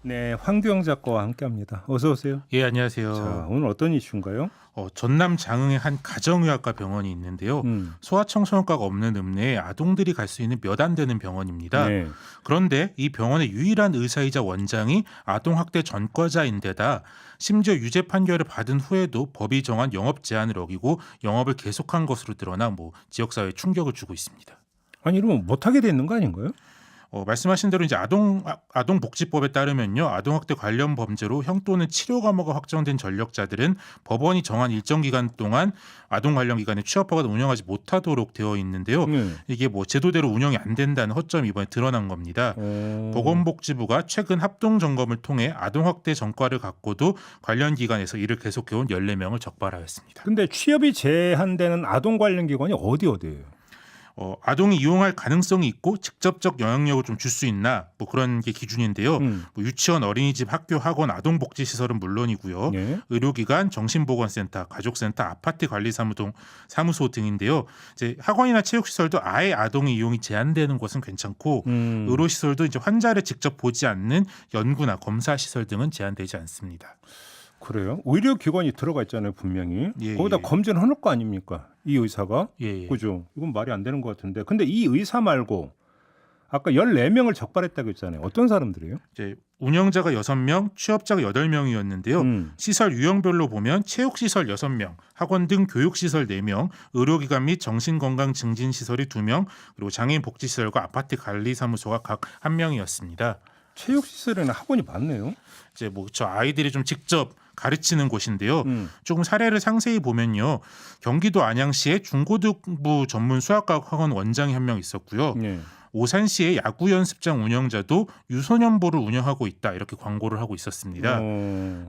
네, 황교영 작가와 함께합니다. 어서 오세요. 예, 안녕하세요. 자, 오늘 어떤 이슈인가요? 전남 장흥의 한 가정의학과 병원이 있는데요. 소아청소년과가 없는 읍내에 아동들이 갈 수 있는 몇 안 되는 병원입니다. 네. 그런데 이 병원의 유일한 의사이자 원장이 아동학대 전과자인데다 심지어 유죄 판결을 받은 후에도 법이 정한 영업 제한을 어기고 영업을 계속한 것으로 드러나 지역사회에 충격을 주고 있습니다. 아니 이러면 못하게 되는 거 아닌가요? 말씀하신 대로 이제 아동복지법에 따르면요, 아동학대 관련 범죄로 형 또는 치료 감호가 확정된 전력자들은 법원이 정한 일정 기간 동안 아동 관련 기관에 취업하거나 운영하지 못하도록 되어 있는데요. 이게 제도대로 운영이 안 된다는 허점이 이번에 드러난 겁니다. 보건복지부가 최근 합동 점검을 통해 아동학대 전과를 갖고도 관련 기관에서 일을 계속해온 14명을 적발하였습니다. 근데 취업이 제한되는 아동 관련 기관이 어디예요? 아동이 이용할 가능성이 있고 직접적 영향력을 좀 줄 수 있나 그런 게 기준인데요. 유치원, 어린이집, 학교, 학원, 아동복지시설은 물론이고요. 네. 의료기관, 정신보건센터, 가족센터, 아파트 관리사무소 등인데요. 이제 학원이나 체육시설도 아예 아동의 이용이 제한되는 곳은 괜찮고 의료시설도 이제 환자를 직접 보지 않는 연구나 검사시설 등은 제한되지 않습니다. 그래요? 의료기관이 들어가 있잖아요, 분명히. 예, 거기다 예. 검진을 해놓을 거 아닙니까? 이 의사가. 예, 예. 그죠? 이건 말이 안 되는 것 같은데. 근데 이 의사 말고 아까 14명을 적발했다고 했잖아요. 어떤 사람들이에요? 이제 운영자가 6명, 취업자가 8명이었는데요. 시설 유형별로 보면 체육시설 6명, 학원 등 교육시설 4명, 의료기관 및 정신건강증진시설이 2명, 그리고 장애인 복지시설과 아파트 관리사무소가 각 1명이었습니다. 체육시설에는 학원이 많네요. 이제 저 아이들이 좀 직접 가르치는 곳인데요. 조금 사례를 상세히 보면요. 경기도 안양시에 중고등부 전문 수학과학 학원 원장이 1명 있었고요. 네. 오산시의 야구 연습장 운영자도 유소년부를 운영하고 있다 이렇게 광고를 하고 있었습니다.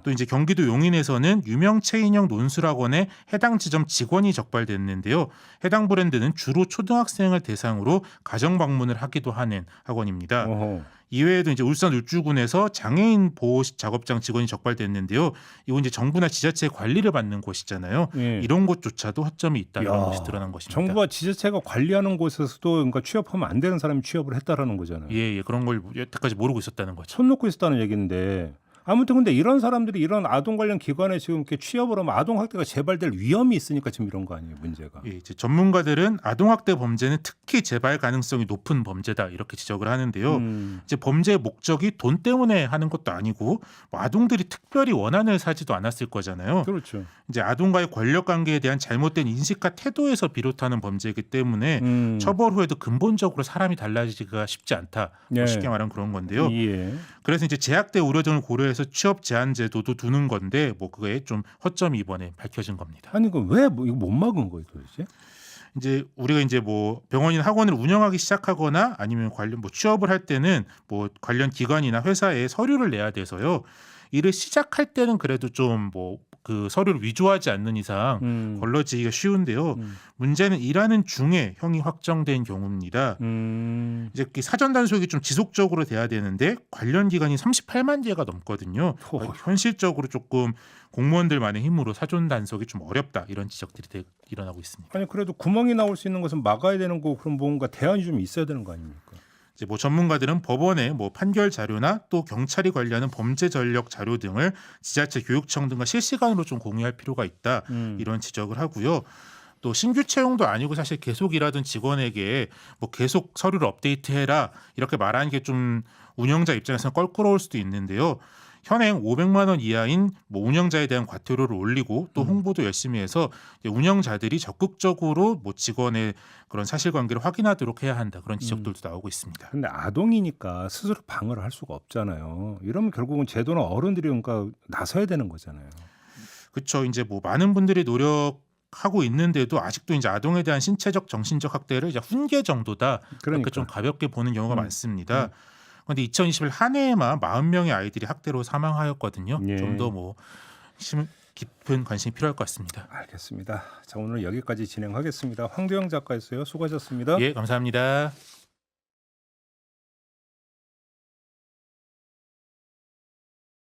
또 이제 경기도 용인에서는 유명 체인형 논술학원에 해당 지점 직원이 적발됐는데요. 해당 브랜드는 주로 초등학생을 대상으로 가정 방문을 하기도 하는 학원입니다. 어허. 이외에도 이제 울산 울주군에서 장애인 보호 작업장 직원이 적발됐는데요. 이건 이제 정부나 지자체의 관리를 받는 곳이잖아요. 예. 이런 곳조차도 허점이 있다 이런 야, 것이 드러난 것입니다. 정부와 지자체가 관리하는 곳에서도 그러니까 취업하면 안 되는 사람이 취업을 했다라는 거잖아요. 예, 그런 걸 여태까지 모르고 있었다는 거죠. 손 놓고 있었다는 얘기인데 아무튼 근데 이런 사람들이 이런 아동 관련 기관에 지금 이렇게 취업을 하면 아동 학대가 재발될 위험이 있으니까 지금 이런 거 아니에요, 문제가. 예, 이제 전문가들은 아동학대 범죄는 특히 재발 가능성이 높은 범죄다 이렇게 지적을 하는데요. 이제 범죄의 목적이 돈 때문에 하는 것도 아니고 아동들이 특별히 원한을 사지도 않았을 거잖아요. 그렇죠. 이제 아동과의 권력 관계에 대한 잘못된 인식과 태도에서 비롯하는 범죄이기 때문에 처벌 후에도 근본적으로 사람이 달라지기가 쉽지 않다. 네. 쉽게 말하면 그런 건데요. 예. 그래서 이제 제약대 우려점을 고려해서 취업 제한 제도도 두는 건데 그게 좀 허점이 이번에 밝혀진 겁니다. 아니 왜 이거 못 막은 거예요, 도대체? 이제 우리가 이제 병원이나 학원을 운영하기 시작하거나 아니면 관련 취업을 할 때는 관련 기관이나 회사에 서류를 내야 돼서요. 일을 시작할 때는 그래도 좀 그 서류를 위조하지 않는 이상 걸러지기가 쉬운데요. 문제는 일하는 중에 형이 확정된 경우입니다. 이제 사전 단속이 좀 지속적으로 돼야 되는데 관련 기간이 38만 개가 넘거든요. 현실적으로 조금 공무원들만의 힘으로 사전 단속이 좀 어렵다 이런 지적들이 일어나고 있습니다. 아니 그래도 구멍이 나올 수 있는 것은 막아야 되는 거 그럼 뭔가 대안이 좀 있어야 되는 거 아닙니까? 이제 전문가들은 법원의 판결 자료나 또 경찰이 관리하는 범죄 전력 자료 등을 지자체 교육청 등과 실시간으로 좀 공유할 필요가 있다 이런 지적을 하고요. 또 신규 채용도 아니고 사실 계속 일하던 직원에게 계속 서류를 업데이트해라 이렇게 말하는 게 좀 운영자 입장에서는 껄끄러울 수도 있는데요. 현행 500만 원 이하인 운영자에 대한 과태료를 올리고 또 홍보도 열심히 해서 운영자들이 적극적으로 직원의 그런 사실관계를 확인하도록 해야 한다 그런 지적들도 나오고 있습니다. 근데 아동이니까 스스로 방어를 할 수가 없잖아요. 이러면 결국은 제도나 어른들이 그러니까 나서야 되는 거잖아요. 그렇죠. 이제 많은 분들이 하고 있는데도 아직도 이제 아동에 대한 신체적 정신적 학대를 이제 훈계 정도다 이렇게 좀 가볍게 보는 경우가 많습니다. 그런데 2021 한 해에만 40명의 아이들이 학대로 사망하였거든요. 예. 좀 더 깊은 관심이 필요할 것 같습니다. 알겠습니다. 자 오늘 여기까지 진행하겠습니다. 황교영 작가였어요. 수고하셨습니다. 예, 감사합니다.